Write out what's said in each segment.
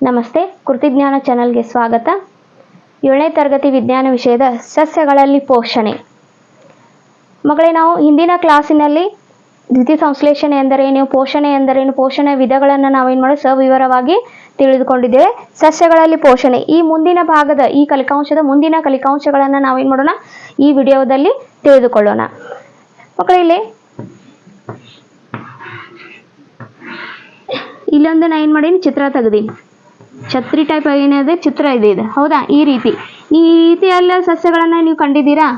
ನಮಸ್ತೆ, ಕೃತಿಜ್ಞಾನ ಚಾನಲ್ಗೆ ಸ್ವಾಗತ. 7ನೇ ತರಗತಿ ವಿಜ್ಞಾನ ವಿಷಯದ ಸಸ್ಯಗಳಲ್ಲಿ ಪೋಷಣೆ. ಮಗಳೇ, ನಾವು ಹಿಂದಿನ ಕ್ಲಾಸಿನಲ್ಲಿ ದ್ಯುತಿ ಸಂಶ್ಲೇಷಣೆ ಎಂದರೇನು, ಪೋಷಣೆ ಎಂದರೇನು, ಪೋಷಣೆ ವಿಧಗಳನ್ನು ನಾವೇನು ಮಾಡೋದು ಸವಿವರವಾಗಿ ತಿಳಿದುಕೊಂಡಿದ್ದೇವೆ. ಸಸ್ಯಗಳಲ್ಲಿ ಪೋಷಣೆ ಈ ಮುಂದಿನ ಭಾಗದ ಈ ಕಲಿಕಾಂಶದ ಮುಂದಿನ ಕಲಿಕಾಂಶಗಳನ್ನು ನಾವೇನು ಮಾಡೋಣ ಈ ವಿಡಿಯೋದಲ್ಲಿ ತಿಳಿದುಕೊಳ್ಳೋಣ. ಮಕ್ಕಳೇ, ಇಲ್ಲೊಂದು ನಾ ಏನು ಮಾಡೀನಿ, ಚಿತ್ರ ತೆಗೆದೀನಿ. ಛತ್ರಿ ಟೈಪ್ ಏನಿದೆ ಚಿತ್ರ ಇದೆ ಹೌದಾ. ಈ ರೀತಿ ಎಲ್ಲ ಸಸ್ಯಗಳನ್ನು ನೀವು ಕಂಡಿದ್ದೀರಾ?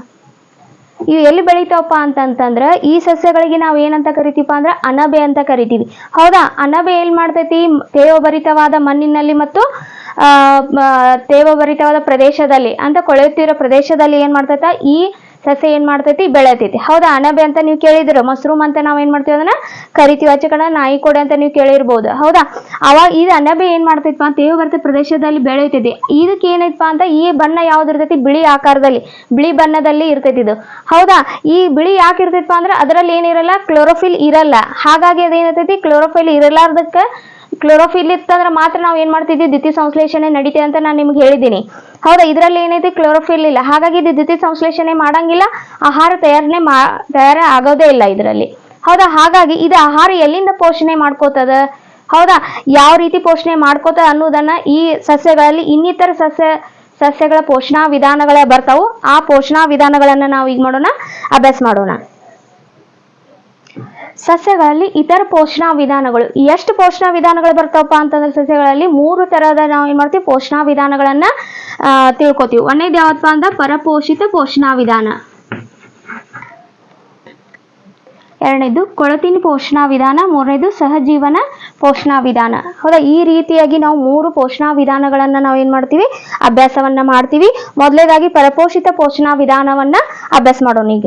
ಇವು ಎಲ್ಲಿ ಬೆಳಿತಾವಪ್ಪ ಅಂತಂತಂದ್ರೆ ಈ ಸಸ್ಯಗಳಿಗೆ ನಾವು ಏನಂತ ಕರಿತೀವಪ್ಪ ಅಂದ್ರೆ ಅಣಬೆ ಅಂತ ಕರಿತೀವಿ. ಹೌದಾ. ಅಣಬೆ ಏನ್ ಮಾಡ್ತೈತಿ, ತೇವಭರಿತವಾದ ಮಣ್ಣಿನಲ್ಲಿ ಮತ್ತು ತೇವಭರಿತವಾದ ಪ್ರದೇಶದಲ್ಲಿ ಅಂತ ಕೊಳೆಯುತ್ತಿರೋ ಪ್ರದೇಶದಲ್ಲಿ ಏನ್ ಮಾಡ್ತೈತ ಈ ಸಸ್ಯ ಏನ್ ಮಾಡ್ತೈತಿ, ಬೆಳೆತೈತಿ. ಹೌದಾ. ಅಣಬೆ ಅಂತ ನೀವು ಕೇಳಿದಿರ, ಮಶ್ರೂಮ್ ಅಂತ ನಾವ್ ಏನ್ ಮಾಡ್ತೀವಿ ಅದನ್ನ ಕರಿತೀವಿ. ಆಚೆ ಕಡೆ ನಾಯಿ ಕೋಡೆ ಅಂತ ನೀವು ಕೇಳಿರ್ಬೋದು. ಹೌದಾ. ಅವಾಗ ಇದು ಅಣಬೆ ಏನ್ ಮಾಡ್ತೈತಪ್ಪ, ತೇವಭರಿತ ಪ್ರದೇಶದಲ್ಲಿ ಬೆಳೆಯುತ್ತಿದೆ. ಇದಕ್ಕೆ ಏನೈತಪ್ಪ ಅಂತ ಈ ಬಣ್ಣ ಯಾವ್ದು ಇರ್ತೈತಿ, ಬಿಳಿ ಆಕಾರದಲ್ಲಿ ಬಿಳಿ ಬಣ್ಣದಲ್ಲಿ ಇರ್ತೈತಿ ಇದು. ಹೌದಾ. ಈ ಬಿಳಿ ಯಾಕೆ ಇರ್ತೈತಪ್ಪ ಅಂದ್ರೆ ಅದರಲ್ಲಿ ಏನಿರಲ್ಲ, ಕ್ಲೋರೋಫಿಲ್ ಇರಲ್ಲ. ಹಾಗಾಗಿ ಅದೇನಿರ್ತೈತಿ, ಕ್ಲೋರೋಫಿಲ್ ಇರಲಾರ್ದಕ್ಕೆ ಕ್ಲೋರೋಫಿಲ್ ಇತ್ತಂದ್ರೆ ಮಾತ್ರ ನಾವು ಏನ್ ಮಾಡ್ತಿದ್ವಿ, ದ್ಯುತಿ ಸಂಶ್ಲೇಷಣೆ ನಡೀತೆ ಅಂತ ನಾನು ನಿಮ್ಗೆ ಹೇಳಿದ್ದೀನಿ. ಹೌದಾ. ಇದರಲ್ಲಿ ಏನೈತಿ, ಕ್ಲೋರೋಫಿಲ್ ಇಲ್ಲ. ಹಾಗಾಗಿ ಇದು ದ್ಯುತಿ ಸಂಶ್ಲೇಷಣೆ ಮಾಡಂಗಿಲ್ಲ, ಆಹಾರ ತಯಾರ ಆಗೋದೇ ಇಲ್ಲ ಇದರಲ್ಲಿ. ಹೌದಾ. ಹಾಗಾಗಿ ಇದು ಆಹಾರ ಎಲ್ಲಿಂದ ಪೋಷಣೆ ಮಾಡ್ಕೋತದ, ಹೌದಾ, ಯಾವ ರೀತಿ ಪೋಷಣೆ ಮಾಡ್ಕೋತದ ಅನ್ನೋದನ್ನ ಈ ಸಸ್ಯಗಳಲ್ಲಿ ಇನ್ನಿತರ ಸಸ್ಯಗಳ ಪೋಷಣಾ ವಿಧಾನಗಳೇ ಬರ್ತಾವು. ಆ ಪೋಷಣಾ ವಿಧಾನಗಳನ್ನ ನಾವು ಈಗ ಮಾಡೋಣ, ಅಭ್ಯಾಸ ಮಾಡೋಣ. ಸಸ್ಯಗಳಲ್ಲಿ ಇತರ ಪೋಷಣಾ ವಿಧಾನಗಳು. ಎಷ್ಟು ಪೋಷಣಾ ವಿಧಾನಗಳು ಬರ್ತಾವಪ್ಪ ಅಂತಂದ್ರೆ ಸಸ್ಯಗಳಲ್ಲಿ 3 ತರಹದ ನಾವು ಏನ್ ಮಾಡ್ತೀವಿ, ಪೋಷಣಾ ವಿಧಾನಗಳನ್ನ ತಿಳ್ಕೊತೀವಿ. ಒಂದೇದು ಯಾವತ್ತಪ್ಪ ಅಂದ್ರೆ ಪರಪೋಷಿತ ಪೋಷಣಾ ವಿಧಾನ, ಎರಡನೇದು ಕೊಳತಿನ ಪೋಷಣಾ ವಿಧಾನ, ಮೂರನೇದು ಸಹಜೀವನ ಪೋಷಣಾ ವಿಧಾನ. ಹೌದಾ. ಈ ರೀತಿಯಾಗಿ ನಾವು 3 ಪೋಷಣಾ ವಿಧಾನಗಳನ್ನ ನಾವು ಏನ್ ಮಾಡ್ತೀವಿ, ಅಭ್ಯಾಸವನ್ನ ಮಾಡ್ತೀವಿ. ಮೊದಲನೇದಾಗಿ ಪರಪೋಷಿತ ಪೋಷಣಾ ವಿಧಾನವನ್ನ ಅಭ್ಯಾಸ ಮಾಡೋಣ. ಈಗ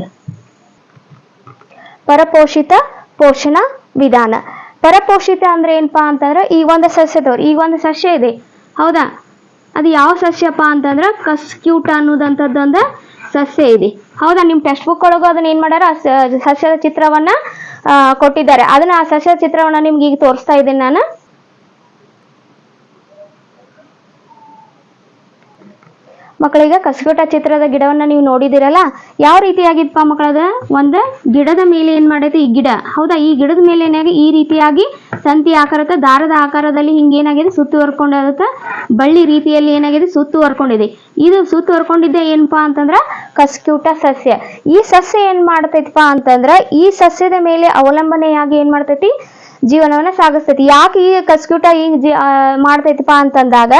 ಪರಪೋಷಿತ ಪೋಷಣಾ ವಿಧಾನ. ಪರಪೋಷಿತ ಅಂದ್ರೆ ಏನಪ್ಪಾ ಅಂತಂದ್ರೆ ಈಗ ಒಂದು ಸಸ್ಯ ಇದೆ. ಹೌದಾ. ಅದು ಯಾವ ಸಸ್ಯಪ್ಪ ಅಂತಂದ್ರೆ ಕಸ್ಕ್ಯೂಟ ಅನ್ನೋದಂಥದ್ದೊಂದು ಸಸ್ಯ ಇದೆ. ಹೌದಾ. ನಿಮ್ ಟೆಕ್ಸ್ಟ್ ಬುಕ್ ಒಳಗೂ ಅದನ್ನ ಏನ್ ಮಾಡ್ಯಾರ, ಸಸ್ಯದ ಚಿತ್ರವನ್ನ ಕೊಟ್ಟಿದ್ದಾರೆ. ಅದನ್ನ ಆ ಸಸ್ಯದ ಚಿತ್ರವನ್ನ ನಿಮ್ಗೆ ಈಗ ತೋರಿಸ್ತಾ ಇದ್ದೀನಿ ನಾನು. ಮಕ್ಕಳಿಗೆ ಕಸ್ಕ್ಯೂಟ ಚಿತ್ರದ ಗಿಡವನ್ನ ನೀವು ನೋಡಿದಿರಲ್ಲ, ಯಾವ ರೀತಿಯಾಗಿತ್ತಪ್ಪ ಮಕ್ಕಳದ, ಒಂದು ಗಿಡದ ಮೇಲೆ ಏನ್ ಮಾಡೈತಿ ಈ ಗಿಡ. ಹೌದಾ. ಈ ಗಿಡದ ಮೇಲೆ ಏನಾಗಿ ಈ ರೀತಿಯಾಗಿ ತಂತಿ ಆಕಾರಕ್ಕೆ ದಾರದ ಆಕಾರದಲ್ಲಿ ಹಿಂಗೇನಾಗಿದೆ ಸುತ್ತುವರ್ಕೊಂಡದಕ್ಕೆ ಬಳ್ಳಿ ರೀತಿಯಲ್ಲಿ ಏನಾಗಿದೆ ಸುತ್ತುವರ್ಕೊಂಡಿದೆ. ಇದು ಸುತ್ತುವರ್ಕೊಂಡಿದ್ದೆ ಏನಪ್ಪಾ ಅಂತಂದ್ರ ಕಸ್ಕ್ಯೂಟ ಸಸ್ಯ. ಈ ಸಸ್ಯ ಏನ್ ಮಾಡ್ತೈತಿಪ್ಪ ಅಂತಂದ್ರ ಈ ಸಸ್ಯದ ಮೇಲೆ ಅವಲಂಬನೆಯಾಗಿ ಏನ್ ಮಾಡ್ತೈತಿ, ಜೀವನವನ್ನ ಸಾಗಿಸ್ತೈತಿ. ಯಾಕೆ ಈ ಕಸ್ಕ್ಯೂಟ ಈಗ ಮಾಡ್ತೈತಿಪ್ಪ ಅಂತಂದಾಗ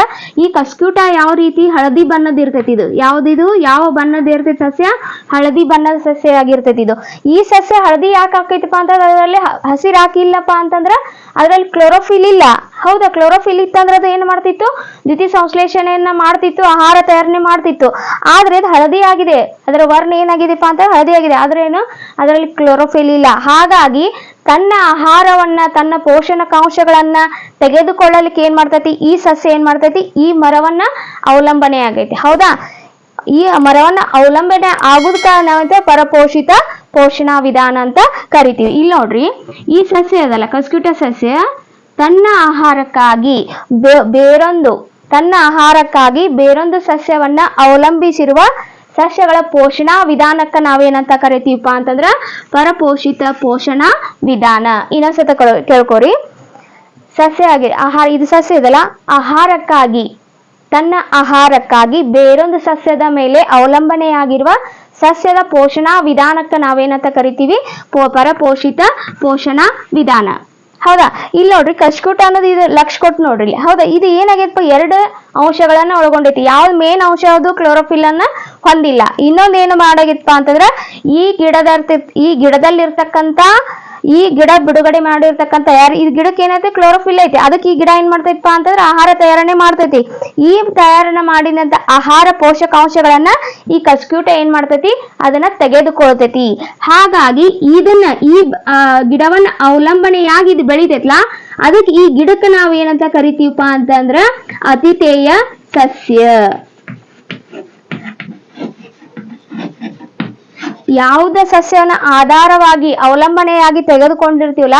ಈ ಕಸ್ಕ್ಯೂಟ ಯಾವ ರೀತಿ ಹಳದಿ ಬಣ್ಣದ ಇರ್ತೈತಿ. ಇದು ಯಾವ್ದಿದು, ಯಾವ ಬಣ್ಣದ ಇರ್ತೈತಿ ಸಸ್ಯ, ಹಳದಿ ಬಣ್ಣದ ಸಸ್ಯ ಆಗಿರ್ತೈತಿ ಇದು. ಈ ಸಸ್ಯ ಹಳದಿ ಯಾಕೆ ಹಾಕೈತಿಪ್ಪ ಅಂತಂದ್ರೆ ಅದರಲ್ಲಿ ಹಸಿರು ಹಾಕಿಲ್ಲಪ್ಪ ಅಂತಂದ್ರ ಅದರಲ್ಲಿ ಕ್ಲೋರೋಫಿಲ್ ಇಲ್ಲ. ಹೌದಾ. ಕ್ಲೋರೋಫಿಲ್ ಇತ್ತಂದ್ರೆ ಅದು ಏನ್ ಮಾಡ್ತಿತ್ತು, ದ್ಯುತಿ ಸಂಶ್ಲೇಷಣೆಯನ್ನ ಮಾಡ್ತಿತ್ತು, ಆಹಾರ ತಯಾರಣೆ ಮಾಡ್ತಿತ್ತು. ಆದ್ರೆ ಅದು ಹಳದಿ ಆಗಿದೆ, ಅದರ ವರ್ಣ ಏನಾಗಿದೆಪ್ಪ ಅಂತ ಹಳದಿ ಆಗಿದೆ, ಆದ್ರೆ ಏನು ಅದರಲ್ಲಿ ಕ್ಲೋರೋಫಿಲ್ ಇಲ್ಲ. ಹಾಗಾಗಿ ತನ್ನ ಆಹಾರವನ್ನ, ತನ್ನ ಪೋಷಕಾಂಶಗಳನ್ನ ತೆಗೆದುಕೊಳ್ಳಲಿಕ್ಕೆ ಏನ್ ಮಾಡ್ತೈತಿ ಈ ಸಸ್ಯ ಏನ್ ಮಾಡ್ತೈತಿ, ಈ ಮರವನ್ನ ಅವಲಂಬನೆ ಆಗೈತಿ. ಹೌದಾ. ಈ ಮರವನ್ನ ಅವಲಂಬನೆ ಆಗುದಕ್ಕ ನಾವಂತ ಪರಪೋಷಿತ ಪೋಷಣಾ ವಿಧಾನ ಅಂತ ಕರಿತೀವಿ. ಇಲ್ಲಿ ನೋಡ್ರಿ, ಈ ಸಸ್ಯ ಅದಲ್ಲ ಕಸ್ಕ್ಯೂಟ ಸಸ್ಯ ತನ್ನ ಆಹಾರಕ್ಕಾಗಿ ಬೇರೊಂದು ಸಸ್ಯವನ್ನ ಅವಲಂಬಿಸಿರುವ ಸಸ್ಯಗಳ ಪೋಷಣಾ ವಿಧಾನಕ್ಕ ನಾವೇನಂತ ಕರಿತೀವಪ್ಪ ಅಂತಂದ್ರ ಪರಪೋಷಿತ ಪೋಷಣಾ ವಿಧಾನ. ಇನ್ನೊಂದ್ಸತ ಕೇಳ್ಕೊರಿ. ಇದು ಸಸ್ಯ ಇದಲ್ಲ, ತನ್ನ ಆಹಾರಕ್ಕಾಗಿ ಬೇರೊಂದು ಸಸ್ಯದ ಮೇಲೆ ಅವಲಂಬನೆಯಾಗಿರುವ ಸಸ್ಯದ ಪೋಷಣಾ ವಿಧಾನಕ್ಕ ನಾವೇನಂತ ಕರಿತೀವಿ, ಪರಪೋಷಿತ ಪೋಷಣಾ ವಿಧಾನ. ಹೌದಾ. ಇಲ್ಲಿ ನೋಡ್ರಿ, ಕಸ್ಕ್ಯೂಟ ಅನ್ನೋದು ಇದು ಲಕ್ಷ ಕೊಟ್ಟು ನೋಡ್ರಿ. ಹೌದಾ. ಇದು ಏನಾಗೈತಪ್ಪ, 2 ಅಂಶಗಳನ್ನ ಒಳಗೊಂಡೈತಿ. ಯಾವ್ದು ಮೇನ್ ಅಂಶ ಯಾವುದು, ಕ್ಲೋರೋಫಿಲ್ ಅನ್ನ ಹೊಂದಿಲ್ಲ. ಇನ್ನೊಂದು ಏನು ಮಾಡಾಗಿತ್ತಪ್ಪ ಅಂತಂದ್ರ ಈ ಗಿಡದಲ್ಲಿರ್ತಕ್ಕಂತ ಈ ಗಿಡ ಬಿಡುಗಡೆ ಮಾಡಿರ್ತಕ್ಕಂಥ ಈ ಗಿಡಕ್ಕೆ ಏನೈತೆ, ಕ್ಲೋರೋಫಿಲ್ ಐತಿ. ಅದಕ್ಕೆ ಈ ಗಿಡ ಏನ್ ಮಾಡ್ತೈತಪ್ಪ ಅಂತಂದ್ರೆ ಆಹಾರ ತಯಾರಣೆ ಮಾಡ್ತೈತಿ. ಈ ತಯಾರಣೆ ಮಾಡಿದಂತ ಆಹಾರ ಪೋಷಕಾಂಶಗಳನ್ನ ಈ ಕಸ್ಕ್ಯೂಟ ಏನ್ ಮಾಡ್ತೈತಿ, ಅದನ್ನ ತೆಗೆದುಕೊಳ್ತೈತಿ. ಹಾಗಾಗಿ ಇದನ್ನ ಈ ಗಿಡವನ್ನ ಅವಲಂಬನೆಯಾಗಿ ಇದು ಬೆಳಿತೈತ್ಲಾ, ಅದಕ್ಕೆ ಈ ಗಿಡಕ್ಕೆ ನಾವ್ ಏನಂತ ಕರಿತೀವಪ್ಪ ಅಂತಂದ್ರ ಅತಿಥೇಯ ಸಸ್ಯ. ಯಾವುದ ಸಸ್ಯವನ್ನ ಆಧಾರವಾಗಿ ಅವಲಂಬನೆಯಾಗಿ ತೆಗೆದುಕೊಂಡಿರ್ತೀವಲ್ಲ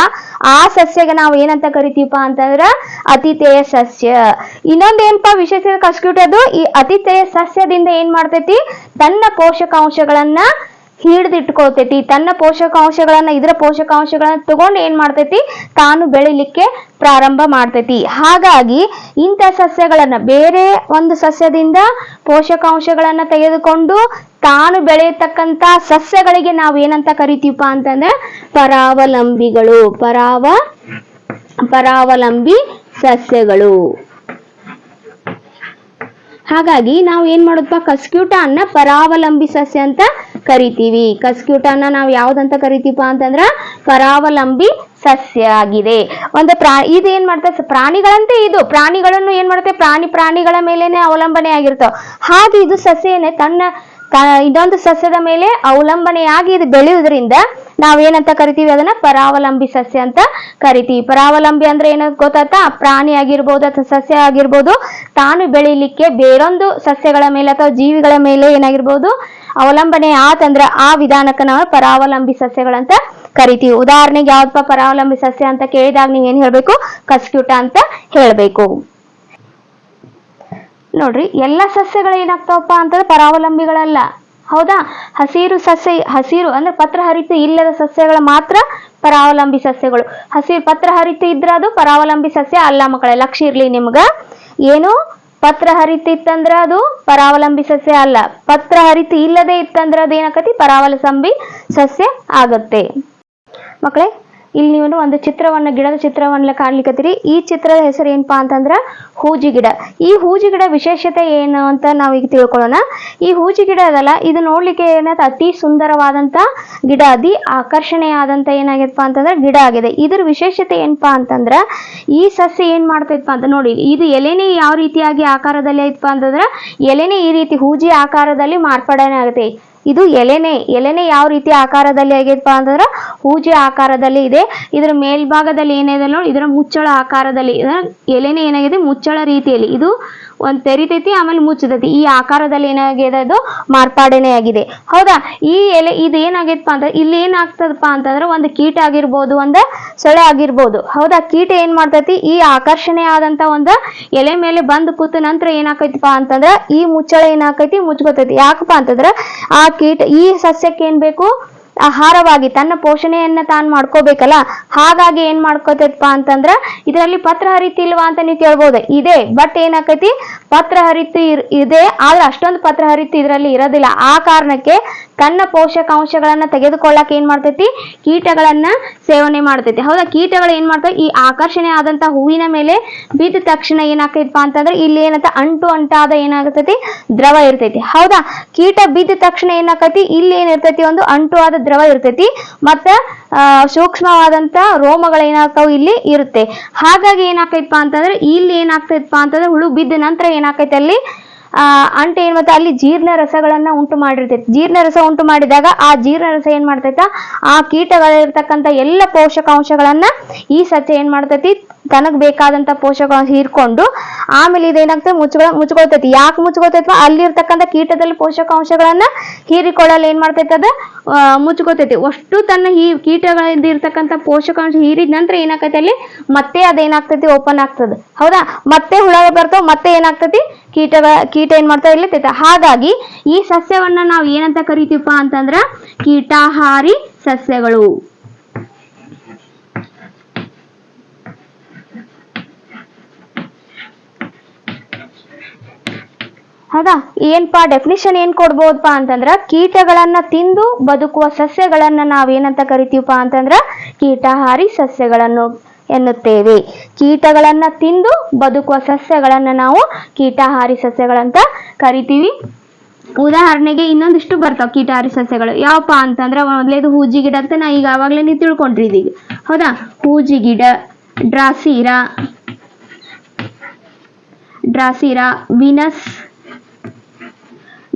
ಆ ಸಸ್ಯಗೆ ನಾವು ಏನಂತ ಕರಿತೀವಪ್ಪ ಅಂತಂದ್ರ ಅತಿಥೇಯ ಸಸ್ಯ. ಇನ್ನೊಂದ್ ಏನಪ್ಪಾ ವಿಶೇಷ ಕಸ್ಕ್ಯೂಟದು, ಈ ಅತಿಥೇಯ ಸಸ್ಯದಿಂದ ಏನ್ ಮಾಡ್ತೈತಿ, ತನ್ನ ಪೋಷಕಾಂಶಗಳನ್ನ ಹಿಡಿದಿಟ್ಕೊಳ್ತೈತಿ. ತನ್ನ ಪೋಷಕಾಂಶಗಳನ್ನ, ಇದರ ಪೋಷಕಾಂಶಗಳನ್ನ ತಗೊಂಡು ಏನ್ ಮಾಡ್ತೈತಿ, ತಾನು ಬೆಳಿಲಿಕ್ಕೆ ಪ್ರಾರಂಭ ಮಾಡ್ತೈತಿ. ಹಾಗಾಗಿ ಇಂಥ ಸಸ್ಯಗಳನ್ನ, ಬೇರೆ ಒಂದು ಸಸ್ಯದಿಂದ ಪೋಷಕಾಂಶಗಳನ್ನ ತೆಗೆದುಕೊಂಡು ತಾನು ಬೆಳೆಯತಕ್ಕಂತ ಸಸ್ಯಗಳಿಗೆ ನಾವು ಏನಂತ ಕರಿತೀವಪ್ಪ ಅಂತಂದ್ರೆ ಪರಾವಲಂಬಿಗಳು. ಪರಾವಲಂಬಿ ಸಸ್ಯಗಳು. ಹಾಗಾಗಿ ನಾವು ಏನ್ ಮಾಡೋದಪ್ಪ, ಕಸ್ಕ್ಯೂಟನ್ನ ಪರಾವಲಂಬಿ ಸಸ್ಯ ಅಂತ ಕರಿತೀವಿ. ಕಸ್ಕ್ಯೂಟನ್ನ ನಾವು ಯಾವ್ದಂತ ಕರಿತೀವಪ್ಪ ಅಂತಂದ್ರ ಪರಾವಲಂಬಿ ಸಸ್ಯ ಆಗಿದೆ. ಒಂದು ಇದು ಏನ್ ಮಾಡ್ತದೆ, ಪ್ರಾಣಿಗಳಂತೆ ಇದು ಪ್ರಾಣಿಗಳನ್ನು ಏನ್ ಮಾಡುತ್ತೆ, ಪ್ರಾಣಿಗಳ ಮೇಲೇನೆ ಅವಲಂಬನೆ ಆಗಿರ್ತಾವ. ಹಾಗೆ ಇದು ಸಸ್ಯ ಏನೇ ಇದೊಂದು ಸಸ್ಯದ ಮೇಲೆ ಅವಲಂಬನೆಯಾಗಿ ಇದು ಬೆಳೆಯುವುದರಿಂದ ನಾವೇನಂತ ಕರಿತೀವಿ, ಅದನ್ನ ಪರಾವಲಂಬಿ ಸಸ್ಯ ಅಂತ ಕರಿತೀವಿ. ಪರಾವಲಂಬಿ ಅಂದ್ರೆ ಏನಂತ ಗೊತ್ತಾಯ್ತಾ, ಪ್ರಾಣಿ ಆಗಿರ್ಬೋದು ಅಥವಾ ಸಸ್ಯ ಆಗಿರ್ಬೋದು, ತಾನು ಬೆಳಿಲಿಕ್ಕೆ ಬೇರೊಂದು ಸಸ್ಯಗಳ ಮೇಲೆ ಅಥವಾ ಜೀವಿಗಳ ಮೇಲೆ ಏನಾಗಿರ್ಬೋದು ಅವಲಂಬನೆ ಆತಂದ್ರ ಆ ವಿಧಾನಕ್ಕೆ ನಾವು ಪರಾವಲಂಬಿ ಸಸ್ಯಗಳಂತ ಕರಿತೀವಿ. ಉದಾಹರಣೆಗೆ ಯಾವ್ದಪ್ಪ ಪರಾವಲಂಬಿ ಸಸ್ಯ ಅಂತ ಕೇಳಿದಾಗ ನೀವೇನ್ ಹೇಳ್ಬೇಕು, ಕಸ್ಕ್ಯೂಟ ಅಂತ ಹೇಳ್ಬೇಕು. ನೋಡ್ರಿ, ಎಲ್ಲ ಸಸ್ಯಗಳು ಏನಾಗ್ತಾವಪ್ಪ ಅಂತಂದ್ರೆ ಪರಾವಲಂಬಿಗಳಲ್ಲ, ಹೌದಾ. ಹಸಿರು ಅಂದ್ರೆ ಪತ್ರಹರಿತ ಇಲ್ಲದ ಸಸ್ಯಗಳು ಮಾತ್ರ ಪರಾವಲಂಬಿ ಸಸ್ಯಗಳು. ಪತ್ರಹರಿತ ಇದ್ರೆ ಅದು ಪರಾವಲಂಬಿ ಸಸ್ಯ ಅಲ್ಲ ಮಕ್ಕಳೇ, ಲಕ್ಷ್ಯ ಇರ್ಲಿ ನಿಮ್ಗ. ಏನು ಪತ್ರಹರಿತ ಇತ್ತಂದ್ರ ಅದು ಪರಾವಲಂಬಿ ಸಸ್ಯ ಅಲ್ಲ. ಪತ್ರಹರಿತ ಇಲ್ಲದೆ ಇತ್ತಂದ್ರ ಅದು ಏನಾಕತಿ, ಪರಾವಲಂಬಿ ಸಸ್ಯ ಆಗತ್ತೆ. ಮಕ್ಕಳೇ, ಇಲ್ಲಿ ನೀವು ಒಂದು ಚಿತ್ರವನ್ನ, ಗಿಡದ ಚಿತ್ರವನ್ನ ಕಾಣ್ಲಿಕ್ಕತ್ತೀರಿ. ಈ ಚಿತ್ರದ ಹೆಸರು ಏನಪ್ಪಾ ಅಂತಂದ್ರ ಹೂಜಿ ಗಿಡ. ಈ ಹೂಜಿ ಗಿಡ ವಿಶೇಷತೆ ಏನು ಅಂತ ನಾವೀಗ ತಿಳ್ಕೊಳ್ಳೋಣ. ಈ ಹೂಜಿ ಗಿಡ ಅದಲ್ಲ, ಇದು ನೋಡ್ಲಿಕ್ಕೆ ಏನಂತ ಅತಿ ಸುಂದರವಾದಂತ ಗಿಡ, ಆಕರ್ಷಣೆಯಾದಂತ ಏನಾಗಿದೆಪ್ಪ ಅಂತಂದ್ರೆ ಗಿಡ ಆಗಿದೆ. ಇದ್ರ ವಿಶೇಷತೆ ಏನಪ್ಪಾ ಅಂತಂದ್ರ, ಈ ಸಸ್ಯ ಏನ್ ಮಾಡ್ತೈತಪ್ಪ ಅಂತ ನೋಡಿ, ಇದು ಎಲೆನೇ ಯಾವ ರೀತಿಯಾಗಿ ಆಕಾರದಲ್ಲಿ ಐತಪ್ಪ ಅಂತಂದ್ರ, ಎಲೆನೇ ಈ ರೀತಿ ಹೂಜಿ ಆಕಾರದಲ್ಲಿ ಮಾರ್ಪಾಡನೆ ಆಗುತ್ತೆ. ಇದು ಎಲೆನೆ ಯಾವ ರೀತಿ ಆಕಾರದಲ್ಲಿ ಆಗೈತಪ್ಪ ಅಂತಂದ್ರ ಹೂಜಿ ಆಕಾರದಲ್ಲಿ ಇದೆ. ಇದರ ಮೇಲ್ಭಾಗದಲ್ಲಿ ಏನಿದೆ ನೋಡಿ, ಇದರ ಮುಚ್ಚಳ ಆಕಾರದಲ್ಲಿ, ಎಲೆನೆ ಏನಾಗಿದೆ ಮುಚ್ಚಳ ರೀತಿಯಲ್ಲಿ, ಇದು ಒಂದ್ ತೆರಿತೈತಿ ಆಮೇಲೆ ಮುಚ್ಚತೈತಿ. ಈ ಆಕಾರದಲ್ಲಿ ಏನಾಗಿದೆ, ಅದು ಮಾರ್ಪಾಡನೆ ಆಗಿದೆ, ಹೌದಾ. ಈ ಎಲೆ ಇದು ಏನಾಗೈತಪ್ಪ ಅಂದ್ರೆ, ಇಲ್ಲಿ ಏನಾಗ್ತದಪ್ಪ ಅಂತಂದ್ರೆ ಒಂದು ಕೀಟ ಆಗಿರ್ಬೋದು, ಒಂದು ಸೊಳ್ಳೆ ಆಗಿರ್ಬೋದು, ಹೌದಾ. ಕೀಟ ಏನ್ ಮಾಡ್ತೈತಿ, ಈ ಆಕರ್ಷಣೆ ಆದಂತ ಒಂದು ಎಲೆ ಮೇಲೆ ಬಂದು ಕೂತ ನಂತರ ಏನಾಕೈತಿಪ್ಪ ಅಂತಂದ್ರ ಈ ಮುಚ್ಚಳ ಏನಾಕೈತಿ, ಮುಚ್ಕೋತೈತಿ. ಯಾಕಪ್ಪ ಅಂತಂದ್ರ ಆ ಕೀಟ ಈ ಸಸ್ಯಕ್ಕೆ ಏನ್ ಬೇಕು, ಆಹಾರವಾಗಿ ತನ್ನ ಪೋಷಣೆಯನ್ನ ತಾನು ಮಾಡ್ಕೋಬೇಕಲ್ಲ. ಹಾಗಾಗಿ ಏನ್ ಮಾಡ್ಕೋತೈತಪ್ಪ ಅಂತಂದ್ರ, ಇದರಲ್ಲಿ ಪತ್ರಹರಿತ ಇಲ್ವಾ ಅಂತ ನೀವು ಕೇಳ್ಬೋದು. ಇದೆ, ಬಟ್ ಏನಾಕೈತಿ ಪತ್ರಹರಿತ ಇದೆ, ಆದ್ರೆ ಅಷ್ಟೊಂದು ಪತ್ರಹರಿತ ಇದರಲ್ಲಿ ಇರೋದಿಲ್ಲ. ಆ ಕಾರಣಕ್ಕೆ ತನ್ನ ಪೋಷಕಾಂಶಗಳನ್ನ ತೆಗೆದುಕೊಳ್ಳಕ್ ಏನ್ ಮಾಡ್ತೈತಿ, ಕೀಟಗಳನ್ನ ಸೇವನೆ ಮಾಡ್ತೈತಿ, ಹೌದಾ. ಕೀಟಗಳು ಏನ್ ಮಾಡ್ತಾವ, ಈ ಆಕರ್ಷಣೆ ಆದಂತ ಹೂವಿನ ಮೇಲೆ ಬಿದ್ದ ತಕ್ಷಣ ಏನಾಕೈತಪ್ಪ ಅಂತಂದ್ರೆ ಇಲ್ಲಿ ಏನಂತ ಅಂಟಾದ ಏನಾಗತೈತಿ, ದ್ರವ ಇರ್ತೈತಿ, ಹೌದಾ. ಕೀಟ ಬಿದ್ದ ತಕ್ಷಣ ಏನಾಕೈತಿ, ಇಲ್ಲಿ ಏನಿರ್ತೈತಿ, ಒಂದು ಅಂಟುವಾದ ದ್ರವ ಇರ್ತೈತಿ, ಮತ್ತ ಸೂಕ್ಷ್ಮವಾದಂತ ರೋಮಗಳು ಏನಾಗ್ತಾವ ಇಲ್ಲಿ ಇರುತ್ತೆ. ಹಾಗಾಗಿ ಏನಾಕೈತಪ್ಪ ಅಂತಂದ್ರೆ ಇಲ್ಲಿ ಏನಾಗ್ತೈತಪ್ಪ ಅಂತಂದ್ರೆ ಹುಳು ಬಿದ್ದ ನಂತರ ಏನಾಕೈತಿ, ಅಲ್ಲಿ ಅಂಟು ಏನ್ ಮತ್ತೆ ಅಲ್ಲಿ ಜೀರ್ಣ ರಸಗಳನ್ನ ಉಂಟು ಮಾಡಿರ್ತೈತಿ. ಜೀರ್ಣ ರಸ ಉಂಟು ಮಾಡಿದಾಗ ಆ ಜೀರ್ಣ ರಸ ಏನ್ ಮಾಡ್ತೈತ, ಆ ಕೀಟಗಳಿರ್ತಕ್ಕಂಥ ಎಲ್ಲ ಪೋಷಕಾಂಶಗಳನ್ನ ಈ ಸಸ್ಯ ಏನ್ ಮಾಡ್ತೈತಿ, ತನಗ್ ಬೇಕಾದಂತ ಪೋಷಕಾಂಶ ಹೀರ್ಕೊಂಡು ಆಮೇಲೆ ಇದೇನಾಗ್ತದೆ ಮುಚ್ಕೊಳ್ತೈತಿ. ಯಾಕೆ ಮುಚ್ಕೊಳ್ತೈತಿ, ಅಲ್ಲಿರ್ತಕ್ಕಂಥ ಕೀಟದಲ್ಲಿ ಪೋಷಕಾಂಶಗಳನ್ನ ಹೀರಿಕೊಳ್ಳಲು ಏನ್ ಮಾಡ್ತೈತಿ, ಅದ ಮುಚ್ಕೋತೈತಿ. ಅಷ್ಟು ತನ್ನ ಈ ಕೀಟಗಳಿಂದ ಇರ್ತಕ್ಕಂಥ ಪೋಷಕಾಂಶ ಹೀರಿದ ನಂತರ ಏನಾಗ್ತೈತಿ, ಅಲ್ಲಿ ಮತ್ತೆ ಅದೇನಾಗ್ತೈತಿ, ಓಪನ್ ಆಗ್ತದೆ, ಹೌದಾ. ಮತ್ತೆ ಹುಳ ಬರ್ತಾವ, ಮತ್ತೆ ಏನಾಗ್ತೈತಿ, ಕೀಟ ಏನ್ ಮಾಡ್ತಾ ಇರ್ಲೈತಿ. ಹಾಗಾಗಿ ಈ ಸಸ್ಯವನ್ನ ನಾವು ಏನಂತ ಕರಿತೀವಪ್ಪ ಅಂತಂದ್ರ ಕೀಟಾಹಾರಿ ಸಸ್ಯಗಳು. ಹೌದಾ. ಏನ್ಪಾ ಡೆಫಿನಿಷನ್ ಏನ್ ಕೊಡ್ಬೋದಪ್ಪ ಅಂತಂದ್ರ, ಕೀಟಗಳನ್ನ ತಿಂದು ಬದುಕುವ ಸಸ್ಯಗಳನ್ನ ನಾವೇನಂತ ಕರಿತೀವಪ್ಪ ಅಂತಂದ್ರ ಕೀಟಾಹಾರಿ ಸಸ್ಯಗಳನ್ನು ಎನ್ನುತ್ತೇವೆ. ಕೀಟಗಳನ್ನ ತಿಂದು ಬದುಕುವ ಸಸ್ಯಗಳನ್ನ ನಾವು ಕೀಟಾಹಾರಿ ಸಸ್ಯಗಳಂತ ಕರಿತೀವಿ. ಉದಾಹರಣೆಗೆ ಇನ್ನೊಂದಿಷ್ಟು ಬರ್ತಾವ ಕೀಟಾಹಾರಿ ಸಸ್ಯಗಳು. ಯಾವಪ್ಪ ಅಂತಂದ್ರ, ಮೊದಲೇದು ಹೂಜಿ ಗಿಡ ಅಂತ ನಾ ಈಗ ಆವಾಗ್ಲೇ ನೀವು ತಿಳ್ಕೊಂಡಿದ್ದೀವಿ, ಹೌದಾ. ಹೂಜಿ ಗಿಡ, ಡ್ರಾಸಿರಾ,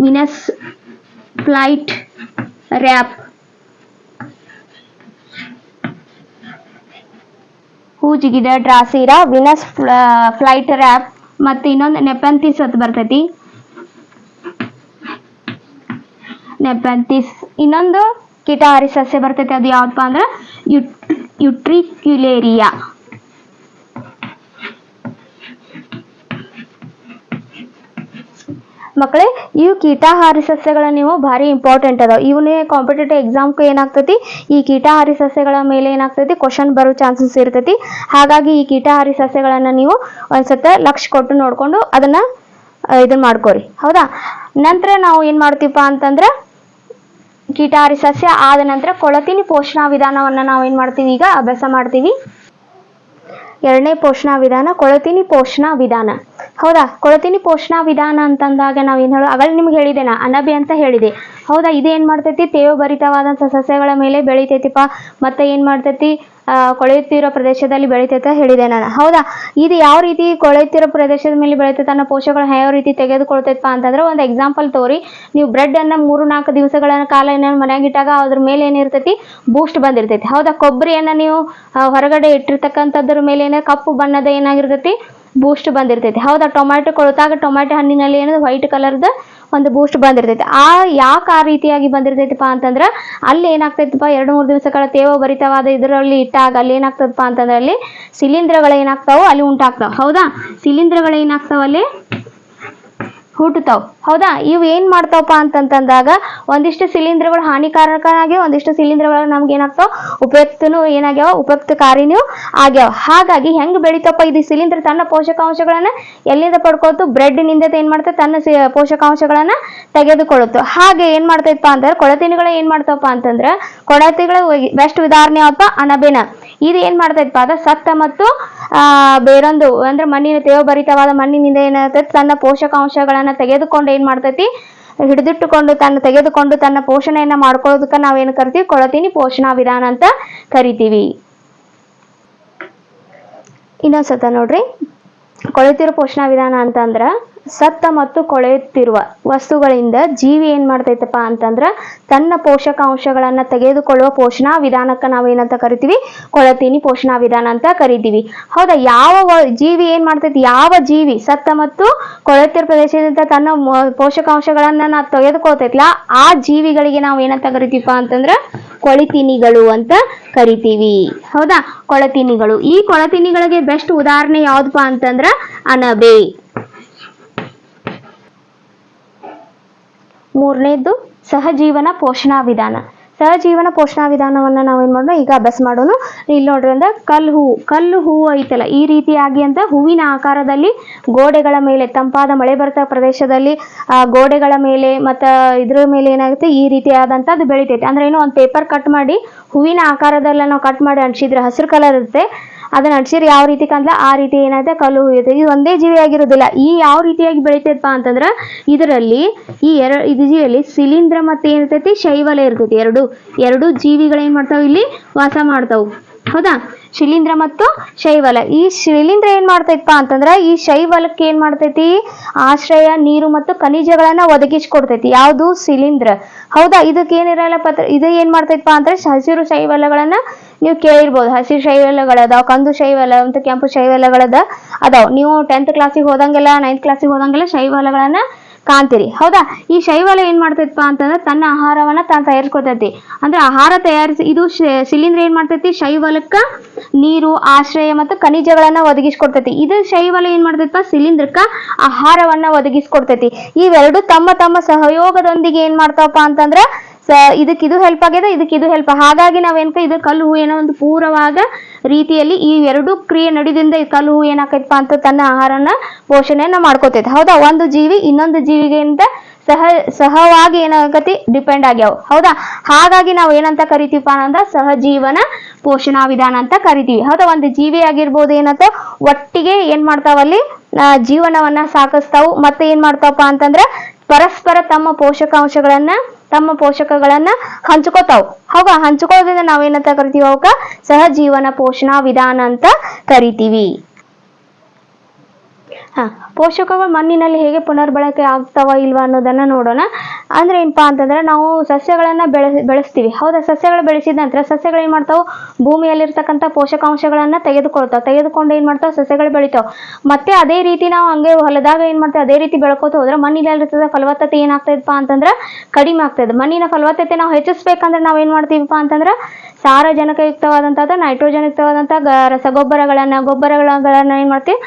ವಿನಸ್ ಫ್ಲೈಟ್ ರ್ಯಾಪ್, ಹೂಜಿ ಗಿಡ, ಡ್ರಾಸಿರಾ, ವಿನಸ್ ಫ್ಲೈಟ್ ರ್ಯಾಪ್, ಮತ್ತೆ ಇನ್ನೊಂದು ನೆಪಂಥಿಸ್ ಅಂತ ಬರ್ತೈತಿ. ನೆಪಂಥಿಸ್. ಇನ್ನೊಂದು ಕೀಟಹಾರಿ ಸಸ್ಯ ಬರ್ತೈತೆ, ಅದು ಯಾವ್ದಪ್ಪ ಅಂದ್ರೆ ಯುಟ್ರಿಕ್ಯುಲೇರಿಯಾ. ಮಕ್ಕಳೇ, ಇವು ಕೀಟಹಾರಿ ಸಸ್ಯಗಳ ನೀವು ಭಾರಿ ಇಂಪಾರ್ಟೆಂಟ್ ಅದಾವ. ಇವನ್ನೇ ಕಾಂಪಿಟೇಟಿವ್ ಎಕ್ಸಾಮ್ಗೆ ಏನಾಗ್ತೈತಿ, ಈ ಕೀಟಹಾರಿ ಸಸ್ಯಗಳ ಮೇಲೆ ಏನಾಗ್ತೈತಿ ಕ್ವಶನ್ ಬರೋ ಚಾನ್ಸಸ್ ಇರ್ತೈತಿ. ಹಾಗಾಗಿ ಈ ಕೀಟಹಾರಿ ಸಸ್ಯಗಳನ್ನ ನೀವು ಒಂದ್ಸತ ಲಕ್ಷ ಕೊಟ್ಟು ನೋಡ್ಕೊಂಡು ಅದನ್ನ ಇದನ್ನ ಮಾಡ್ಕೋರಿ. ಹೌದಾ. ನಂತರ ನಾವು ಏನ್ ಮಾಡ್ತೀವಪ್ಪ ಅಂತಂದ್ರೆ, ಕೀಟಹಾರಿ ಸಸ್ಯ ಆದ ನಂತರ ಕೊಳತಿನಿ ಪೋಷಣಾ ವಿಧಾನವನ್ನ ನಾವು ಏನ್ ಮಾಡ್ತೀವಿ, ಈಗ ಅಭ್ಯಾಸ ಮಾಡ್ತೀವಿ. ಎರಡನೇ ಪೋಷಣಾ ವಿಧಾನ ಕೊಳತಿನಿ ಪೋಷಣಾ ವಿಧಾನ. ಹೌದಾ. ಕೊಳತಿನಿ ಪೋಷಣಾ ವಿಧಾನ ಅಂತಂದಾಗ ನಾವ್ ಏನ್ ಹೇಳೋ ಅವಾಗ ನಿಮ್ಗೆ ಹೇಳಿದೆ, ಅಣಬೆ ಅಂತ ಹೇಳಿದೆ. ಹೌದಾ. ಇದೇನ್ ಮಾಡ್ತೈತಿ, ತೇವಭರಿತವಾದಂಥ ಸಸ್ಯಗಳ ಮೇಲೆ ಬೆಳಿತೈತಿಪ್ಪ. ಮತ್ತೆ ಏನ್ ಮಾಡ್ತೈತಿ, ಕೊಳೆಯುತ್ತಿರೋ ಪ್ರದೇಶದಲ್ಲಿ ಬೆಳಿತೈತೆ ಹೇಳಿದೆ ನಾನು. ಹೌದಾ. ಇದು ಯಾವ ರೀತಿ ಕೊಳೆಯುತ್ತಿರೋ ಪ್ರದೇಶದ ಮೇಲೆ ಬೆಳಿತೈತೆ ಅನ್ನೋ ಪೋಷಕಗಳು ಯಾವ ರೀತಿ ತೆಗೆದುಕೊಳ್ತೈತಪ್ಪ ಅಂತಂದ್ರೆ, ಒಂದು ಎಕ್ಸಾಂಪಲ್ ತೋರಿ. ನೀವು ಬ್ರೆಡ್ ಅನ್ನ 3-4 ದಿವಸಗಳ ಕಾಲ ಮನೆಯಾಗ ಇಟ್ಟಾಗ ಅದ್ರ ಮೇಲೆ ಏನಿರ್ತೈತಿ, ಬೂಸ್ಟ್ ಬಂದಿರ್ತೈತಿ. ಹೌದಾ. ಕೊಬ್ಬರಿಯನ್ನ ನೀವು ಹೊರಗಡೆ ಇಟ್ಟಿರ್ತಕ್ಕಂಥದ್ರ ಮೇಲೆ ಕಪ್ಪು ಬಣ್ಣದ ಏನಾಗಿರ್ತೈತಿ, ಬೂಸ್ಟ್ ಬಂದಿರ್ತೈತಿ. ಹೌದಾ. ಟೊಮ್ಯಾಟೊ ಕೊಳ್ತಾಗ ಟೊಮ್ಯಾಟೊ ಹಣ್ಣಿನಲ್ಲಿ ಏನದು ವೈಟ್ ಕಲರ್ದ ಒಂದು ಬೂಸ್ಟ್ ಬಂದಿರ್ತೈತಿ. ಯಾಕೆ ಆ ರೀತಿಯಾಗಿ ಬಂದಿರ್ತೈತಿಪ್ಪ ಅಂತಂದ್ರೆ, ಅಲ್ಲಿ ಏನಾಗ್ತೈತಿಪ್ಪ, 2-3 ದಿವಸಗಳ ತೇವಭರಿತವಾದ ಇದರಲ್ಲಿ ಇಟ್ಟಾಗ ಅಲ್ಲಿ ಏನಾಗ್ತದಪ್ಪ ಅಂತಂದ್ರೆ, ಅಲ್ಲಿ ಶಿಲೀಂಧ್ರಗಳು ಏನಾಗ್ತಾವ, ಅಲ್ಲಿ ಉಂಟಾಗ್ತಾವ. ಹೌದಾ. ಶಿಲೀಂಧ್ರಗಳು ಏನಾಗ್ತಾವ, ಅಲ್ಲಿ ಹುಟ್ಟುತ್ತಾವ. ಹೌದಾ. ಇವು ಏನ್ ಮಾಡ್ತಾವಪ್ಪ ಅಂತಂದಾಗ, ಒಂದಿಷ್ಟು ಶಿಲೀಂಧ್ರಗಳು ಹಾನಿಕಾರಕನಾಗ್ಯಾವ, ಒಂದಿಷ್ಟು ಶಿಲೀಂಧ್ರಗಳು ನಮ್ಗೆ ಏನಾಗ್ತಾವ, ಉಪಯುಕ್ತನೂ ಏನಾಗ್ಯಾವ, ಉಪಯುಕ್ತಕಾರಿನೂ ಆಗ್ಯಾವ. ಹಾಗಾಗಿ ಹೆಂಗ್ ಬೆಳಿತಪ್ಪ ಇದು ಶಿಲೀಂಧ್ರ, ತನ್ನ ಪೋಷಕಾಂಶಗಳನ್ನ ಎಲ್ಲಿಂದ ಪಡ್ಕೊಳ್ತು, ಬ್ರೆಡ್ ನಿಂದ ಏನ್ ಮಾಡ್ತದೆ, ತನ್ನ ಪೋಷಕಾಂಶಗಳನ್ನ ತೆಗೆದುಕೊಳ್ಳುತ್ತೆ. ಹಾಗೆ ಏನ್ ಮಾಡ್ತೈತಪ್ಪ ಅಂದ್ರೆ, ಕೊಳತಿನಿಗಳು ಏನ್ ಮಾಡ್ತಾವಪ್ಪ ಅಂತಂದ್ರೆ, ಕೊಳತಿಗಳ ಬೆಸ್ಟ್ ಉದಾಹರಣೆ ಯಾವಪ್ಪ, ಅಣಬೆನ. ಇದು ಏನ್ ಮಾಡ್ತೈತಪ್ಪ ಅದ ಸತ್ತ ಮತ್ತು ಬೇರೊಂದು ಅಂದ್ರೆ ಮಣ್ಣಿನ ತೇವಭರಿತವಾದ ಮಣ್ಣಿನಿಂದ ಏನಾಗ್ತೈತಿ, ತನ್ನ ಪೋಷಕಾಂಶಗಳನ್ನ ತೆಗೆದುಕೊಂಡು ಏನ್ ಮಾಡ್ತೈತಿ, ಹಿಡಿದಿಟ್ಟುಕೊಂಡು ತೆಗೆದುಕೊಂಡು ತನ್ನ ಪೋಷಣೆಯನ್ನ ಮಾಡ್ಕೊಳ್ಳೋದಕ್ಕ ನಾವೇನು ಕರಿತೀವಿ, ಕೊಳತಿನಿ ಪೋಷಣಾ ವಿಧಾನ ಅಂತ ಕರಿತೀವಿ. ಇನ್ನೊಂದ್ಸತ ನೋಡ್ರಿ, ಕೊಳೆತಿರೋ ಪೋಷಣಾ ವಿಧಾನ ಅಂತಂದ್ರ, ಸತ್ತ ಮತ್ತು ಕೊಳೆಯುತ್ತಿರುವ ವಸ್ತುಗಳಿಂದ ಜೀವಿ ಏನ್ ಮಾಡ್ತೈತಪ್ಪ ಅಂತಂದ್ರ, ತನ್ನ ಪೋಷಕಾಂಶಗಳನ್ನ ತೆಗೆದುಕೊಳ್ಳುವ ಪೋಷಣಾ ವಿಧಾನಕ್ಕೆ ನಾವೇನಂತ ಕರಿತೀವಿ, ಕೊಳತಿನಿ ಪೋಷಣಾ ವಿಧಾನ ಅಂತ ಕರಿತೀವಿ. ಹೌದಾ. ಯಾವ ಜೀವಿ ಏನ್ ಮಾಡ್ತೈತಿ, ಯಾವ ಜೀವಿ ಸತ್ತ ಮತ್ತು ಕೊಳೆತಿರೋ ಪ್ರದೇಶದಿಂದ ತನ್ನ ಪೋಷಕಾಂಶಗಳನ್ನ ತೆಗೆದುಕೊಳ್ತೈತಿಲ್ಲ, ಆ ಜೀವಿಗಳಿಗೆ ನಾವು ಏನಂತ ಕರಿತೀವಪ್ಪ ಅಂತಂದ್ರ, ಕೊಳತಿನಿಗಳು ಅಂತ ಕರಿತೀವಿ. ಹೌದಾ. ಕೊಳತಿನಿಗಳು. ಈ ಕೊಳತಿನಿಗಳಿಗೆ ಬೆಸ್ಟ್ ಉದಾಹರಣೆ ಯಾವ್ದಪ್ಪ ಅಂತಂದ್ರ, ಅಣಬೆ. ಮೂರನೇದ್ದು ಸಹಜೀವನ ಪೋಷಣಾ ವಿಧಾನ. ಸಹಜೀವನ ಪೋಷಣಾ ವಿಧಾನವನ್ನ ನಾವೇನ್ ಮಾಡೋಣ, ಈಗ ಅಭ್ಯಾಸ ಮಾಡೋಣ. ಇಲ್ಲಿ ನೋಡ್ರಿ, ಅಂದ್ರೆ ಕಲ್ಲು ಹೂವು ಐತಲ್ಲ, ಈ ರೀತಿಯಾಗಿ ಅಂತ ಹೂವಿನ ಆಕಾರದಲ್ಲಿ ಗೋಡೆಗಳ ಮೇಲೆ, ತಂಪಾದ ಮಳೆ ಬರ್ತಾ ಪ್ರದೇಶದಲ್ಲಿ ಗೋಡೆಗಳ ಮೇಲೆ ಮತ್ತ ಇದ್ರ ಮೇಲೆ ಏನಾಗುತ್ತೆ, ಈ ರೀತಿಯಾದಂತ ಅದು ಬೆಳಿತೈತೆ. ಅಂದ್ರೆ ಏನು, ಒಂದು ಪೇಪರ್ ಕಟ್ ಮಾಡಿ ಹೂವಿನ ಆಕಾರದಲ್ಲ ನಾವು ಕಟ್ ಮಾಡಿ ಅಂಟಿಸಿದ್ರೆ ಹಸಿರು ಕಲರ್ ಇರುತ್ತೆ, ಅದನ್ನ ಅಂಟಿಸಿದ್ರೆ ಯಾವ ರೀತಿ ಕಾಣ್ಲ ಆ ರೀತಿ ಏನಾಗುತ್ತೆ, ಕಲ್ಲು ಹೂ ಇದೆ. ಇದು ಒಂದೇ ಜೀವಿ ಆಗಿರೋದಿಲ್ಲ. ಈ ಯಾವ ರೀತಿಯಾಗಿ ಬೆಳಿತೈತಪ್ಪ ಅಂತಂದ್ರ, ಇದರಲ್ಲಿ ಇದು ಜೀವಿಯಲ್ಲಿ ಶಿಲೀಂಧ್ರ ಮತ್ತೆ ಏನಿರ್ತೈತಿ, ಶೈವಲ ಇರ್ತೈತಿ. ಎರಡು ಜೀವಿಗಳು ಏನ್ ಮಾಡ್ತಾವ, ಇಲ್ಲಿ ವಾಸ ಮಾಡ್ತಾವು. ಹೌದಾ. ಶಿಲೀಂಧ್ರ ಮತ್ತು ಶೈವಲ. ಈ ಶಿಲೀಂಧ್ರ ಏನ್ ಮಾಡ್ತೈತಪ್ಪ ಅಂತಂದ್ರ, ಈ ಶೈವಲಕ್ಕೆ ಏನ್ ಮಾಡ್ತೈತಿ, ಆಶ್ರಯ, ನೀರು ಮತ್ತು ಖನಿಜಗಳನ್ನ ಒದಗಿಸಿಕೊಡ್ತೈತಿ. ಯಾವುದು, ಶಿಲೀಂಧ್ರ. ಹೌದಾ. ಇದಕ್ಕೆ ಏನಿರಲ್ಲ ಇದು ಏನ್ ಮಾಡ್ತೈತಪ್ಪ ಅಂದ್ರೆ, ಹಸಿರು ಶೈವಲಗಳನ್ನ ನೀವು ಕೇಳಿರ್ಬೋದು. ಹಸಿರು ಶೈವಲಗಳದಾವ, ಕಂದು ಶೈವಲ ಮತ್ತು ಕೆಂಪು ಶೈವಲಗಳದ ಅದಾವ. ನೀವು 10th ಕ್ಲಾಸಿಗೆ ಹೋದಂಗೆಲ್ಲ 9th ಕ್ಲಾಸಿಗೆ ಹೋದಂಗೆಲ್ಲ ಶೈವಲಗಳನ್ನ ಕಾಣ್ತೀರಿ. ಹೌದಾ. ಈ ಶೈವಲ ಏನ್ ಮಾಡ್ತೈತಪ್ಪ ಅಂತಂದ್ರೆ, ತನ್ನ ಆಹಾರವನ್ನ ತಾನು ತಯಾರಿಸ್ಕೊತೈತಿ. ಅಂದ್ರೆ ಆಹಾರ ತಯಾರಿಸಿ, ಇದು ಶಿಲೀಂಧ್ರ ಏನ್ ಮಾಡ್ತೈತಿ, ಶೈವಲಕ್ಕ ನೀರು, ಆಶ್ರಯ ಮತ್ತು ಖನಿಜಗಳನ್ನ ಒದಗಿಸ್ಕೊಡ್ತೈತಿ. ಇದು ಶೈವಲ ಏನ್ ಮಾಡ್ತೈತಪ್ಪ, ಶಿಲೀಂಧ್ರಕ್ಕ ಆಹಾರವನ್ನ ಒದಗಿಸ್ಕೊಡ್ತೈತಿ. ಇವೆರಡು ತಮ್ಮ ತಮ್ಮ ಸಹಯೋಗದೊಂದಿಗೆ ಏನ್ ಮಾಡ್ತಾವಪ್ಪ ಅಂತಂದ್ರ, ಇದಕ್ಕಿದು ಹೆಲ್ಪ್ ಆಗಿದೆ, ಇದಕ್ಕಿದು ಹೆಲ್ಪ್. ಹಾಗಾಗಿ ನಾವೇನ್ಕ ಇದು ಕಲ್ಲು ಹೂ ಏನೋ ಒಂದು ಪೂರವಾದ ರೀತಿಯಲ್ಲಿ ಈ ಎರಡು ಕ್ರಿಯೆ ನಡೆದಿಂದ ಈ ಕಲ್ಲು ಹೂ ಏನಾಕೈತಪ್ಪ ಅಂತ ತನ್ನ ಆಹಾರನ ಪೋಷಣೆಯನ್ನ ಮಾಡ್ಕೋತೈತೆ. ಹೌದಾ. ಒಂದು ಜೀವಿ ಇನ್ನೊಂದು ಜೀವಿಗೆಂತ ಸಹವಾಗಿ ಏನಾಗತಿ, ಡಿಪೆಂಡ್ ಆಗ್ಯಾವ. ಹೌದಾ. ಹಾಗಾಗಿ ನಾವು ಏನಂತ ಕರಿತೀವಪ್ಪ ಅಂದ್ರೆ, ಸಹಜೀವನ ಪೋಷಣಾ ವಿಧಾನ ಅಂತ ಕರಿತೀವಿ. ಹೌದಾ. ಒಂದು ಜೀವಿ ಆಗಿರ್ಬೋದು ಏನಂತ ಒಟ್ಟಿಗೆ ಏನ್ ಮಾಡ್ತಾವಲ್ಲಿ ಜೀವನವನ್ನ ಸಾಗಿಸ್ತಾವು. ಮತ್ತೆ ಏನ್ ಮಾಡ್ತಾವಪ್ಪ ಅಂತಂದ್ರ, ಪರಸ್ಪರ ತಮ್ಮ ಪೋಷಕಗಳನ್ನ ಹಂಚ್ಕೋತಾವ್. ಹೌದಾ. ಹಂಚ್ಕೊಳ್ಳೋದ್ರಿಂದ ನಾವೇನಂತ ಕರಿತೀವಿ, ಅವಕ್ಕ ಸಹಜೀವನ ಪೋಷಣಾ ವಿಧಾನ ಅಂತ ಕರಿತೀವಿ. ಪೋಷಕಗಳು ಮಣ್ಣಿನಲ್ಲಿ ಹೇಗೆ ಪುನರ್ಬಳಕೆ ಆಗ್ತಾವ ಇಲ್ವಾ ಅನ್ನೋದನ್ನ ನೋಡೋಣ. ಅಂದ್ರೆ ಏನಪ್ಪಾ ಅಂತಂದ್ರೆ ನಾವು ಸಸ್ಯಗಳನ್ನ ಬೆಳೆಸ್ತೀವಿ. ಹೌದಾ, ಸಸ್ಯಗಳು ಬೆಳೆಸಿದ ನಂತರ ಸಸ್ಯಗಳು ಏನ್ ಮಾಡ್ತಾವು, ಭೂಮಿಯಲ್ಲಿರ್ತಕ್ಕಂಥ ಪೋಷಕಾಂಶಗಳನ್ನ ತೆಗೆದುಕೊಂಡು ಏನ್ ಮಾಡ್ತಾವ, ಸಸ್ಯಗಳು ಬೆಳಿತಾವ. ಮತ್ತೆ ಅದೇ ರೀತಿ ನಾವು ಹಂಗೆ ಹೊಲದಾಗ ಏನ್ ಮಾಡ್ತೇವೆ, ಅದೇ ರೀತಿ ಬೆಳ್ಕೋತ ಹೋದ್ರೆ ಮಣ್ಣಿನಲ್ಲಿರ್ತದ ಫಲವತ್ತತೆ ಏನಾಗ್ತದಪ್ಪ ಅಂತಂದ್ರೆ ಕಡಿಮೆ ಆಗ್ತದೆ. ಮಣ್ಣಿನ ಫಲವತ್ತತೆ ನಾವು ಹೆಚ್ಚಿಸ್ಬೇಕಂದ್ರೆ ನಾವ್ ಏನ್ ಮಾಡ್ತೀವಪ್ಪ ಅಂತಂದ್ರೆ ಸಾರಜನಕಯುಕ್ತವಾದಂತಹ, ನೈಟ್ರೋಜನ್ ಯುಕ್ತವಾದಂಥ ಗೊಬ್ಬರಗಳನ್ನ ಏನ್ ಮಾಡ್ತೀವಿ,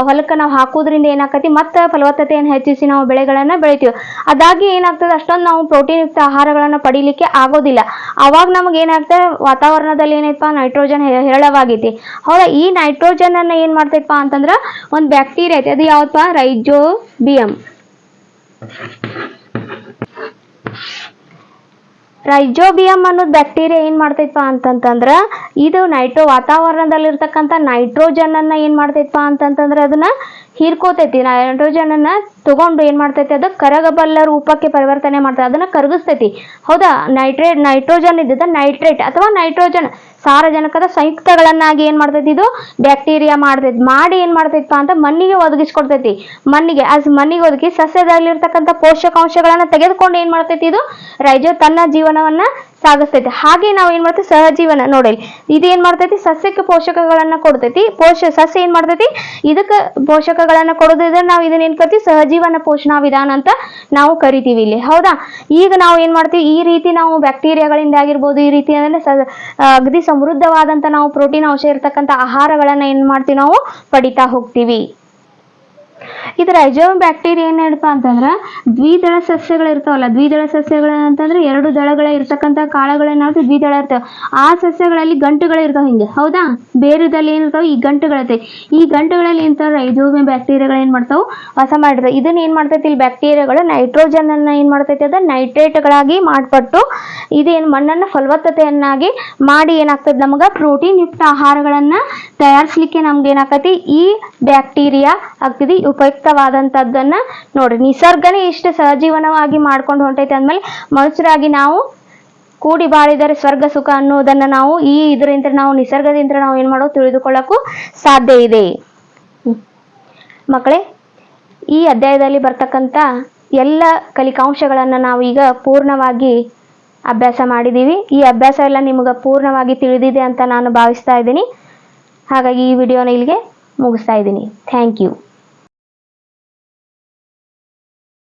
ಹೊಲಕ್ಕೆ ನಾವು ಹಾಕೋದ್ರಿಂದ ಏನಾಕತಿ, ಮತ್ತೆ ಫಲವತ್ತತೆಯನ್ನು ಹೆಚ್ಚಿಸಿ ನಾವು ಬೆಳೆಗಳನ್ನ ಬೆಳಿತೀವಿ. ಅದಾಗಿ ಏನಾಗ್ತದೆ, ಅಷ್ಟೊಂದು ನಾವು ಪ್ರೋಟೀನ್ ಯುಕ್ತ ಆಹಾರಗಳನ್ನ ಪಡಿಲಿಕ್ಕೆ ಆಗೋದಿಲ್ಲ. ಅವಾಗ ನಮ್ಗೆ ಏನಾಗ್ತದೆ, ವಾತಾವರಣದಲ್ಲಿ ಏನೈತಪ್ಪ, ನೈಟ್ರೋಜನ್ ಹೇರಳವಾಗೈತಿ. ಹೌದಾ, ಈ ನೈಟ್ರೋಜನ್ ಅನ್ನ ಏನ್ ಮಾಡ್ತೈತಪ್ಪ ಅಂತಂದ್ರ ಒಂದು ಬ್ಯಾಕ್ಟೀರಿಯಾ ಐತಿ, ಅದು ಯಾವತ್ತಪ್ಪ, ರೈಜೋಬಿಯಂ. ರೈಜೋಬಿಯಂ ಅನ್ನೋದು ಬ್ಯಾಕ್ಟೀರಿಯಾ ಏನ್ ಮಾಡ್ತೈತಪ್ಪ ಅಂತಂತಂದ್ರ ಇದು ವಾತಾವರಣದಲ್ಲಿರ್ತಕ್ಕಂಥ ನೈಟ್ರೋಜನ್ ಅನ್ನ ಏನ್ ಮಾಡ್ತೈತಪ್ಪ ಅಂತಂತಂದ್ರ ಅದನ್ನ ಹೀರ್ಕೋತೈತಿ. ನೈಟ್ರೋಜನ್ ಅನ್ನ ತಗೊಂಡು ಏನ್ ಮಾಡ್ತೈತಿ, ಅದು ಕರಗಬಲ್ಲ ರೂಪಕ್ಕೆ ಪರಿವರ್ತನೆ ಮಾಡ್ತದೆ, ಅದನ್ನ ಕರಗಿಸ್ತೈತಿ. ಹೌದಾ, ನೈಟ್ರೋಜನ್ ಇದ್ದಿದ್ದ ನೈಟ್ರೇಟ್ ಅಥವಾ ನೈಟ್ರೋಜನ್ ಸಾರಜನಕದ ಸಂಯುಕ್ತಗಳನ್ನಾಗಿ ಏನ್ ಮಾಡ್ತೈತಿ, ಇದು ಬ್ಯಾಕ್ಟೀರಿಯಾ ಮಾಡಿ ಏನ್ ಮಾಡ್ತೈತಪ್ಪ ಅಂತ ಮಣ್ಣಿಗೆ ಒದಗಿಸ್ಕೊಡ್ತೈತಿ. ಮಣ್ಣಿಗೆ ಒದಗಿ ಸಸ್ಯದಲ್ಲಿರ್ತಕ್ಕಂಥ ಪೋಷಕಾಂಶಗಳನ್ನ ತೆಗೆದುಕೊಂಡು ಏನ್ ಮಾಡ್ತೈತಿ, ಇದು ರೈಜೋ ತನ್ನ ಜೀವನವನ್ನ ಸಾಗಿಸ್ತೈತಿ. ಹಾಗೆ ನಾವು ಏನ್ ಮಾಡ್ತೀವಿ, ಸಹಜೀವನ ನೋಡಿ, ಇದು ಏನ್ ಮಾಡ್ತೈತಿ, ಸಸ್ಯಕ್ಕೆ ಪೋಷಕಗಳನ್ನ ಕೊಡ್ತೈತಿ. ಸಸ್ಯ ಏನ್ ಮಾಡ್ತೈತಿ, ಇದಕ್ಕೆ ಪೋಷಕಗಳನ್ನ ಕೊಡೋದ್ರಿಂದ ನಾವು ಇದನ್ನ ಏನ್ ಕರಿತೀವಿ, ಸಹಜೀವನ ಪೋಷಣಾ ವಿಧಾನ ಅಂತ ನಾವು ಕರಿತೀವಿ ಇಲ್ಲಿ. ಹೌದಾ, ಈಗ ನಾವು ಏನ್ ಮಾಡ್ತೀವಿ, ಈ ರೀತಿ ನಾವು ಬ್ಯಾಕ್ಟೀರಿಯಾಗಳಿಂದ ಆಗಿರ್ಬೋದು, ಈ ರೀತಿ ಅಗದಿ ಸಮೃದ್ಧವಾದಂತ ನಾವು ಪ್ರೋಟೀನ್ ಅಂಶ ಇರತಕ್ಕಂಥ ಆಹಾರಗಳನ್ನ ಏನ್ ಮಾಡ್ತೀವಿ, ನಾವು ಪಡಿತಾ ಹೋಗ್ತೀವಿ. ಇದು ರೈಜೋಬಿಯಂ ಬ್ಯಾಕ್ಟೀರಿಯಾ ಏನ್ ಹೇಳಪ್ಪ ಅಂತಂದ್ರೆ ದ್ವಿದಳ ಸಸ್ಯಗಳು ಇರ್ತಾವಲ್ಲ, ದ್ವಿದಳ ಸಸ್ಯಗಳ ಅಂತಂದ್ರೆ 2 ದಳಗಳ ಇರ್ತಕ್ಕಂಥ ಕಾಳುಗಳೇನಾದ್ರು ದ್ವಿದಳ ಇರ್ತಾವ. ಆ ಸಸ್ಯಗಳಲ್ಲಿ ಗಂಟುಗಳು ಇರ್ತಾವ ಹಿಂಗೆ. ಹೌದಾ, ಬೇರುದಲ್ಲಿ ಏನಿರ್ತಾವ, ಈ ಗಂಟುಗಳಿರ್ತವೆ. ಈ ಗಂಟುಗಳಲ್ಲಿ ಏನಿರ್ತಾವ, ರೈಜೋಬಿಯಂ ಬ್ಯಾಕ್ಟೀರಿಯಾಗಳು ಏನ್ ಮಾಡ್ತಾವ, ವಾಸ ಮಾಡಿರ್ತವೆ. ಇದನ್ನ ಏನ್ ಮಾಡ್ತೈತಿ, ಇಲ್ಲಿ ಬ್ಯಾಕ್ಟೀರಿಯಾಗಳು ನೈಟ್ರೋಜನ್ ಅನ್ನ ಏನ್ ಮಾಡ್ತೈತಿ, ಅದ ನೈಟ್ರೇಟ್ಗಳಾಗಿ ಮಾಡ್ಪಟ್ಟು ಇದೇನು ಮಣ್ಣನ್ನ ಫಲವತ್ತತೆಯನ್ನಾಗಿ ಮಾಡಿ ಏನಾಗ್ತದೆ, ನಮಗ ಪ್ರೋಟೀನ್ ಯುಕ್ತ ಆಹಾರಗಳನ್ನ ತಯಾರಿಸಲಿಕ್ಕೆ ನಮ್ಗೆ ಏನಾಗ್ತೈತಿ, ಈ ಬ್ಯಾಕ್ಟೀರಿಯಾ ಆಗ್ತದೆ ಉಪಯುಕ್ತವಾದಂತದ್ದನ್ನ. ನೋಡ್ರಿ, ನಿಸರ್ಗನೇ ಇಷ್ಟು ಸಹಜೀವನವಾಗಿ ಮಾಡ್ಕೊಂಡು ಹೊಂಟೈತೆ ಅಂದ್ಮೇಲೆ ಮನುಷ್ಯರಾಗಿ ನಾವು ಕೂಡಿ ಬಾಳಿದರೆ ಸ್ವರ್ಗ ಸುಖ ಅನ್ನೋದನ್ನ ನಾವು ಇದರಿಂದ ನಾವು ನಿಸರ್ಗದಿಂದ ನಾವು ಏನ್ ಮಾಡೋದು, ತಿಳಿದುಕೊಳ್ಳಕ್ಕೂ ಸಾಧ್ಯ ಇದೆ. ಮಕ್ಕಳೇ, ಈ ಅಧ್ಯಾಯದಲ್ಲಿ ಬರ್ತಕ್ಕಂಥ ಎಲ್ಲ ಕಲಿಕಾಂಶಗಳನ್ನ ನಾವು ಈಗ ಪೂರ್ಣವಾಗಿ ಅಭ್ಯಾಸ ಮಾಡಿದೀವಿ. ಈ ಅಭ್ಯಾಸ ಎಲ್ಲ ನಿಮಗೆ ಪೂರ್ಣವಾಗಿ ತಿಳಿದಿದೆ ಅಂತ ನಾನು ಭಾವಿಸ್ತಾ ಇದ್ದೀನಿ. ಹಾಗಾಗಿ ಈ ವಿಡಿಯೋನ ಇಲ್ಲಿಗೆ ಮುಗಿಸ್ತಾ ಇದ್ದೀನಿ. Thank you.